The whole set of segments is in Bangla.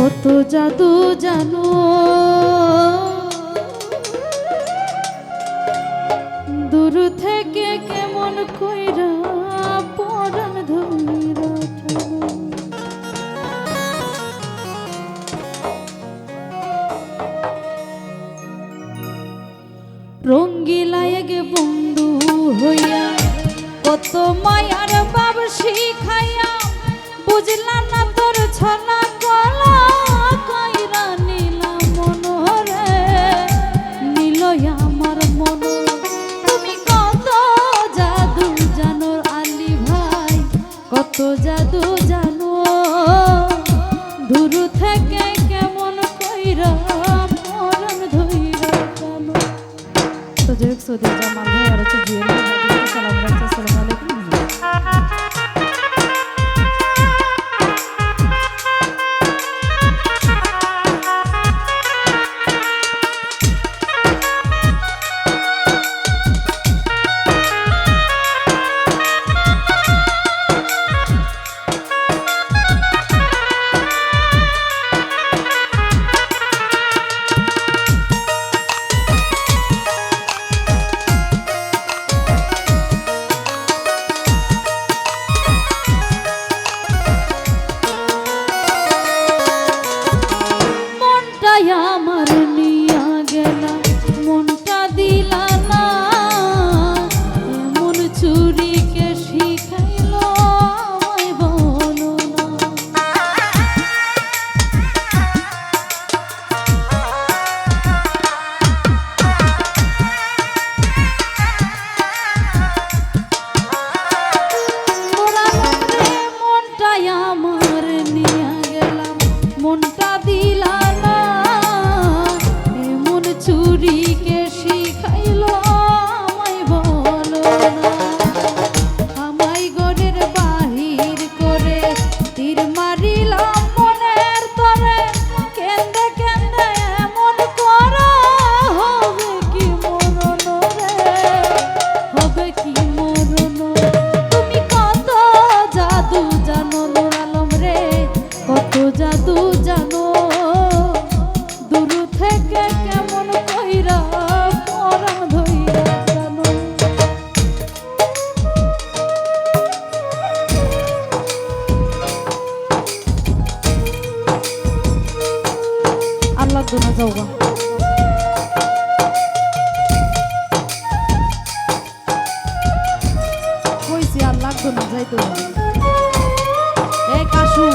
কত জাদু জানো দূর থেকে কেমন কইরা পরাণ ধইরা রঙ্গিলা এক বন্ধু হইয়া কত মায়ার বাব শিখাইয়া বুঝলাম না তোর ছলা গলা কইরা নিলাম মনরে নিল আমার মন। তুমি কত জাদু জানো আলী ভাই, কত জাদু জানো দূর থেকে কেমন কইরা পরাণ ধইরা জানো। তো যে সৌদি জামাল ভাই আর হচ্ছে জুয়েল ভাই, সালাম রাখছি, আসসালামু আলাইকুম। আমার নিয়া গেলা মনটা দিলা না, মন চুরিকে শিখাইল আমায় বলো না। মনটাই আমার নিয়া গেলাম মনটা দিলা না, চুরিকে শিখাইল আমায় বলো না। আমায় ঘরের বাহির করে তীর মারিলাম মনের তরে, কেন্দে কেন্দে এমন করা হবে কি মরণ রে, হবে কি মরণ। তুমি কত জাদু জানো নূর আলম রে, কত জাদু জানো দূর থেকে কেমন কইরা পরাণ ধইরা জানো। আল্লাহ দোনা যাওগা কইছি আল্লাহ দোনা যাইতো এ কাশু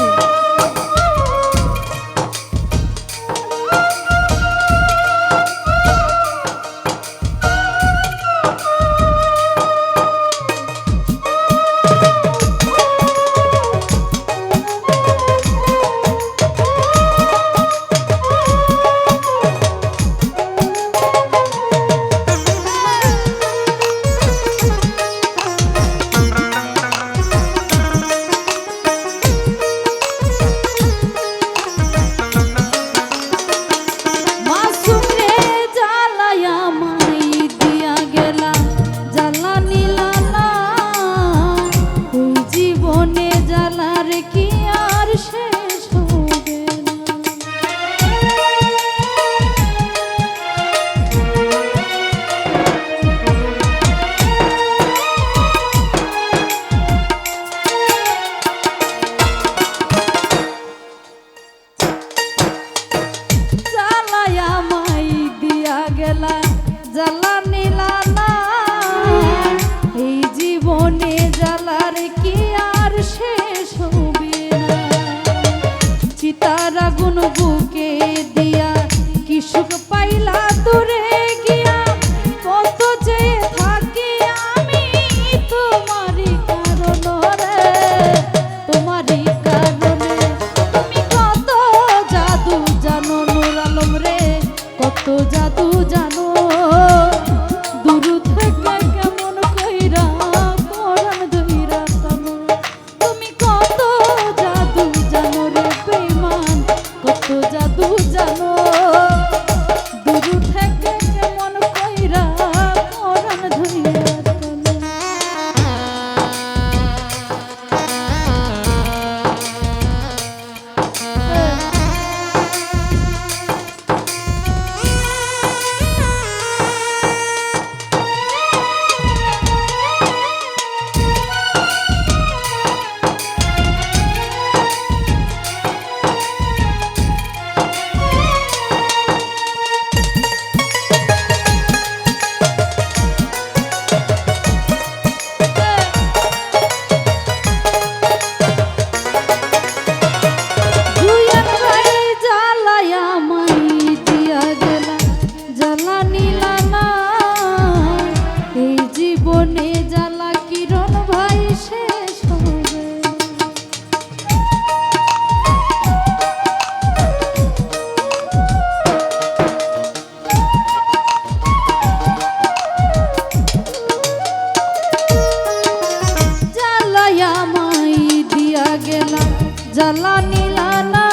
জ্বালা নিলানা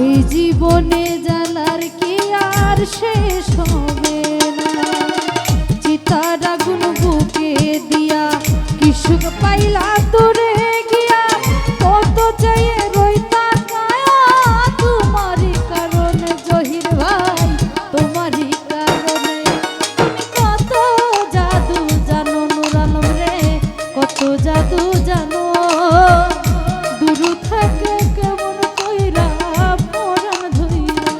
এই জীবনে জ্বালার কি আর শেষ হবে না। চিতার আগুন বুকে দিয়া কি সুখ পাইলা তোরে গিয়া, কত চাইয়ে রইতা কায়া তোমারই কারণে জহির ভাই, তোমারই কারণে। তুমি কত জাদু জানো নূর আলম রে, কত জাদু জানো, দূর থেকে কেমন কইরা পরাণ ধইরা।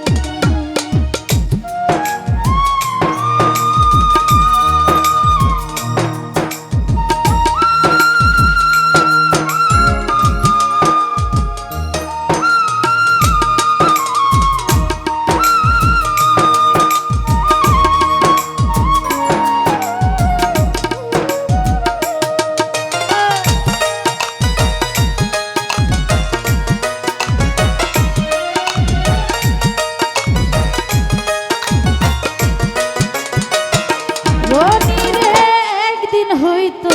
হয়তো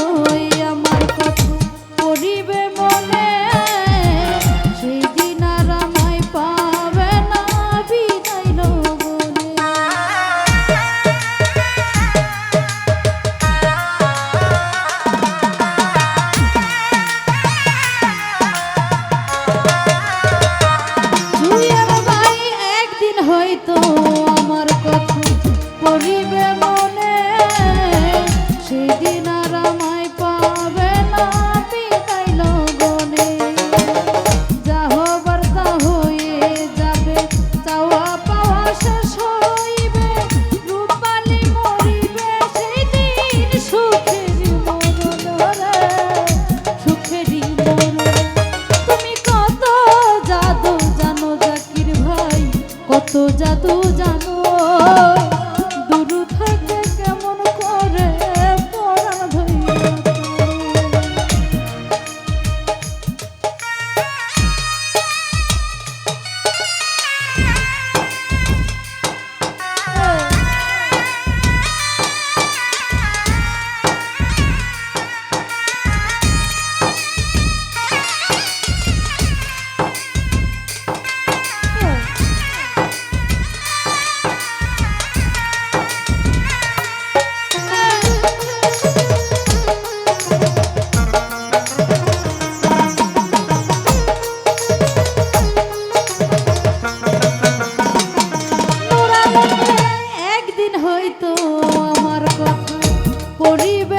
আমার কথা পড়িবে মনে, সেই দিন আর আমায় পাবে না বিদায় বলে। তুই আর ভাই একদিন হয়তো আমার কথা পড়িবে মনে, সেদিন আর আমায় পাবে না বিদায় লগনে। যা হবার তা হয়ে যাবে, চাওয়া পাওয়া শেষ হইবে, রূপালি মরিবে সেই দিন সুখেরই মরণ রে, সুখেরই মরণ। তুমি কত জাদু জানো জাকির ভাই, কত জাদু জানো, দূর থেকে কেমন করে পরাণ ধইরা। একদিন হয়তো আমার কথা পড়িবে